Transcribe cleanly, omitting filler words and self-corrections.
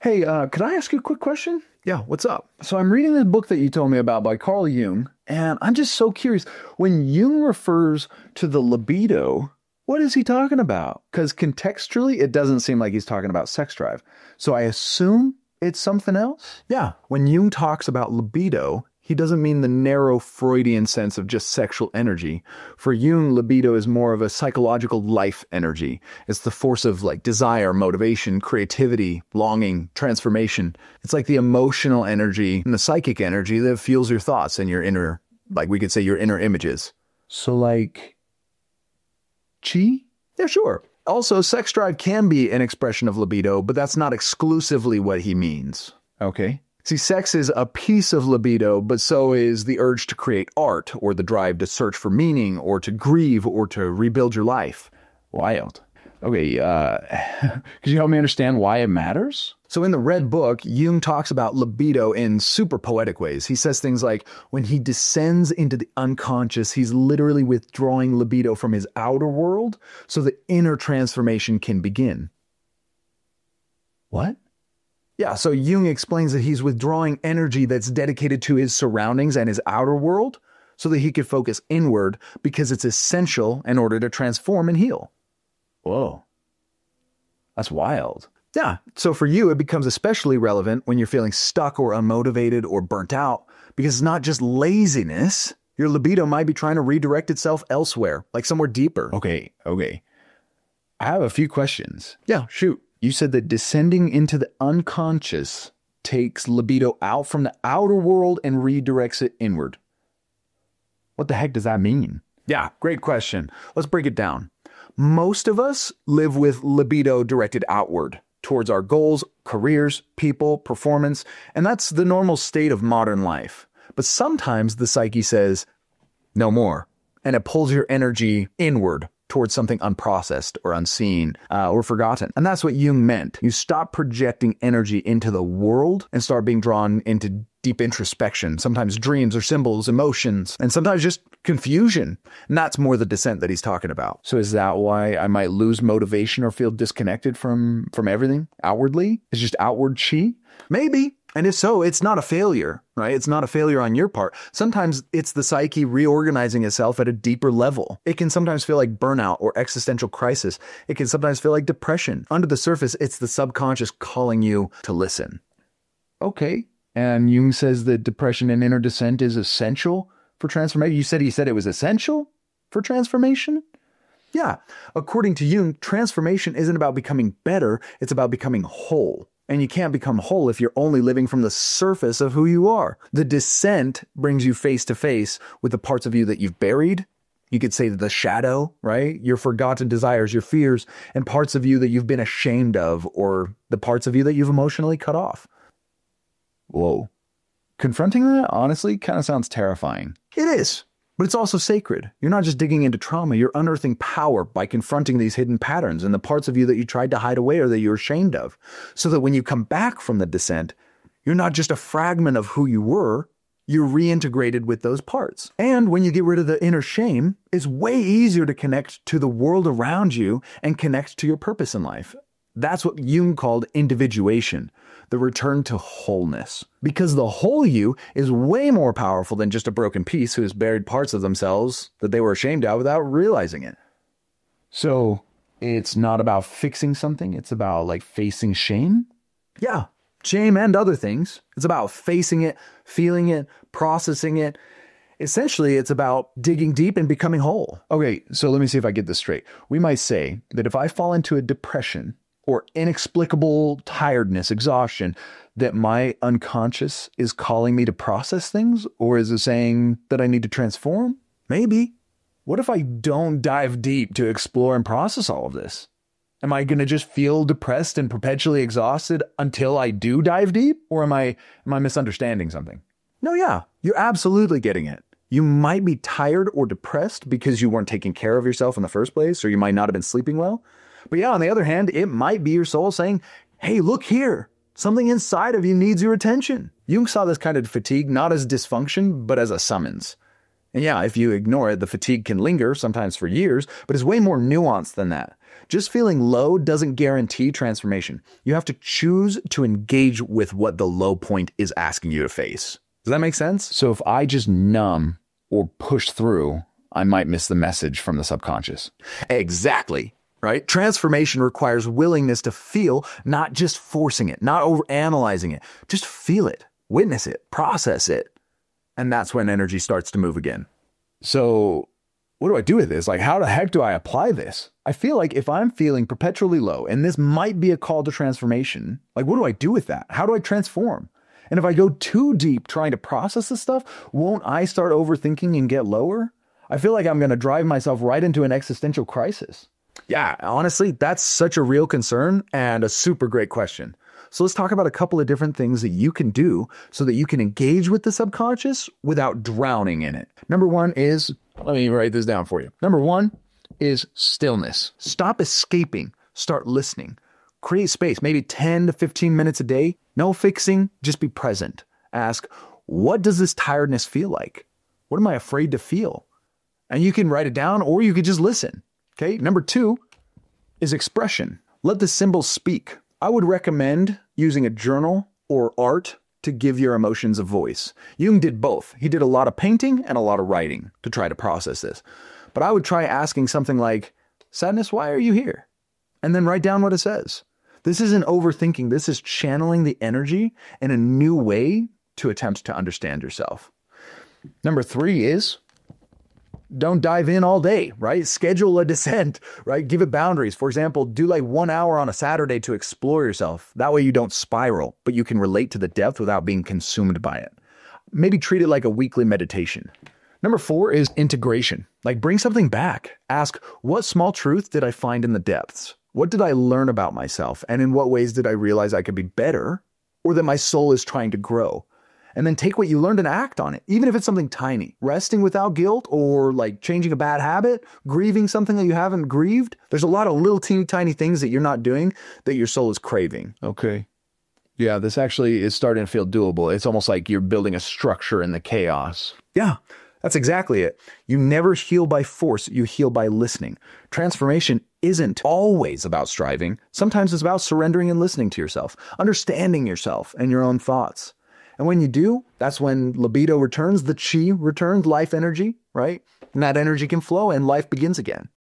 Hey, could I ask you a quick question? Yeah, what's up? So I'm reading this book that you told me about by Carl Jung, and I'm just so curious. When Jung refers to the libido, what is he talking about? Because contextually, it doesn't seem like he's talking about sex drive. So I assume it's something else? Yeah, when Jung talks about libido, he doesn't mean the narrow Freudian sense of just sexual energy. For Jung, libido is more of a psychological life energy. It's the force of desire, motivation, creativity, longing, transformation. It's like the emotional energy and the psychic energy that fuels your thoughts and your inner, we could say your inner images. So chi? Yeah, sure. Also, sex drive can be an expression of libido, but that's not exclusively what he means. Okay. See, sex is a piece of libido, but so is the urge to create art, or the drive to search for meaning, or to grieve, or to rebuild your life. Wild. Okay, could you help me understand why it matters? So in the Red Book, Jung talks about libido in super poetic ways. He says things like, when he descends into the unconscious, he's literally withdrawing libido from his outer world so the inner transformation can begin. What? Yeah, so Jung explains that he's withdrawing energy that's dedicated to his surroundings and his outer world so that he could focus inward because it's essential in order to transform and heal. Whoa. That's wild. Yeah, so for you, it becomes especially relevant when you're feeling stuck or unmotivated or burnt out because it's not just laziness. Your libido might be trying to redirect itself elsewhere, like somewhere deeper. Okay. I have a few questions. Yeah, shoot. You said that descending into the unconscious takes libido out from the outer world and redirects it inward. What the heck does that mean? Yeah, great question. Let's break it down. Most of us live with libido directed outward, towards our goals, careers, people, performance, and that's the normal state of modern life. But sometimes the psyche says, no more, and it pulls your energy inward, towards something unprocessed or unseen or forgotten. And that's what Jung meant. You stop projecting energy into the world and start being drawn into deep introspection, sometimes dreams or symbols, emotions, and sometimes just confusion. And that's more the descent that he's talking about. So is that why I might lose motivation or feel disconnected from everything outwardly? It's just outward chi? Maybe. And if so, it's not a failure, right? It's not a failure on your part. Sometimes it's the psyche reorganizing itself at a deeper level. It can sometimes feel like burnout or existential crisis. It can sometimes feel like depression. Under the surface, it's the subconscious calling you to listen. Okay. And Jung says that depression and inner descent is essential for transformation. He said it was essential for transformation? Yeah. According to Jung, transformation isn't about becoming better. It's about becoming whole. And you can't become whole if you're only living from the surface of who you are. The descent brings you face to face with the parts of you that you've buried. You could say the shadow, right? Your forgotten desires, your fears, and parts of you that you've been ashamed of, or the parts of you that you've emotionally cut off. Whoa. Confronting that, honestly, kind of sounds terrifying. It is. But it's also sacred. You're not just digging into trauma, you're unearthing power by confronting these hidden patterns and the parts of you that you tried to hide away or that you're ashamed of. So that when you come back from the descent, you're not just a fragment of who you were, you're reintegrated with those parts. And when you get rid of the inner shame, it's way easier to connect to the world around you and connect to your purpose in life. That's what Jung called individuation, the return to wholeness. Because the whole you is way more powerful than just a broken piece who has buried parts of themselves that they were ashamed of without realizing it. So it's not about fixing something, it's about facing shame? Yeah, shame and other things. It's about facing it, feeling it, processing it. Essentially, it's about digging deep and becoming whole. Okay, so let me see if I get this straight. We might say that if I fall into a depression or inexplicable tiredness, exhaustion, that my unconscious is calling me to process things? Or is it saying that I need to transform? Maybe. What if I don't dive deep to explore and process all of this? Am I going to just feel depressed and perpetually exhausted until I do dive deep? Or am I misunderstanding something? No, yeah, you're absolutely getting it. You might be tired or depressed because you weren't taking care of yourself in the first place, or you might not have been sleeping well. But yeah, on the other hand, it might be your soul saying, hey, look here. Something inside of you needs your attention. Jung saw this kind of fatigue not as dysfunction, but as a summons. And yeah, if you ignore it, the fatigue can linger, sometimes for years, but it's way more nuanced than that. Just feeling low doesn't guarantee transformation. You have to choose to engage with what the low point is asking you to face. Does that make sense? So if I just numb or push through, I might miss the message from the subconscious. Exactly. Right? Transformation requires willingness to feel, not just forcing it, not overanalyzing it. Just feel it, witness it, process it. And that's when energy starts to move again. So what do I do with this? Like, how the heck do I apply this? I feel like if I'm feeling perpetually low, and this might be a call to transformation, like, what do I do with that? How do I transform? And if I go too deep trying to process this stuff, won't I start overthinking and get lower? I feel like I'm going to drive myself right into an existential crisis. Yeah, honestly, that's such a real concern and a super great question. So let's talk about a couple of different things that you can do so that you can engage with the subconscious without drowning in it. Number one is, let me write this down for you. Number one is stillness. Stop escaping. Start listening. Create space, maybe 10 to 15 minutes a day. No fixing, just be present. Ask, what does this tiredness feel like? What am I afraid to feel? And you can write it down or you could just listen. Okay, number two is expression. Let the symbols speak. I would recommend using a journal or art to give your emotions a voice. Jung did both. He did a lot of painting and a lot of writing to try to process this. But I would try asking something like, sadness, why are you here? And then write down what it says. This isn't overthinking. This is channeling the energy in a new way to attempt to understand yourself. Number three is, don't dive in all day, right? Schedule a descent, right? Give it boundaries. For example, do like 1 hour on a Saturday to explore yourself. That way you don't spiral, but you can relate to the depth without being consumed by it. Maybe treat it like a weekly meditation. Number four is integration. Like bring something back. Ask, what small truth did I find in the depths? What did I learn about myself? And in what ways did I realize I could be better or that my soul is trying to grow? And then take what you learned and act on it, even if it's something tiny. Resting without guilt or like changing a bad habit, grieving something that you haven't grieved. There's a lot of little teeny tiny things that you're not doing that your soul is craving. Okay. Yeah, this actually is starting to feel doable. It's almost like you're building a structure in the chaos. Yeah, that's exactly it. You never heal by force. You heal by listening. Transformation isn't always about striving. Sometimes it's about surrendering and listening to yourself, understanding yourself and your own thoughts. And when you do, that's when libido returns, the chi returns, life energy, right? And that energy can flow and life begins again.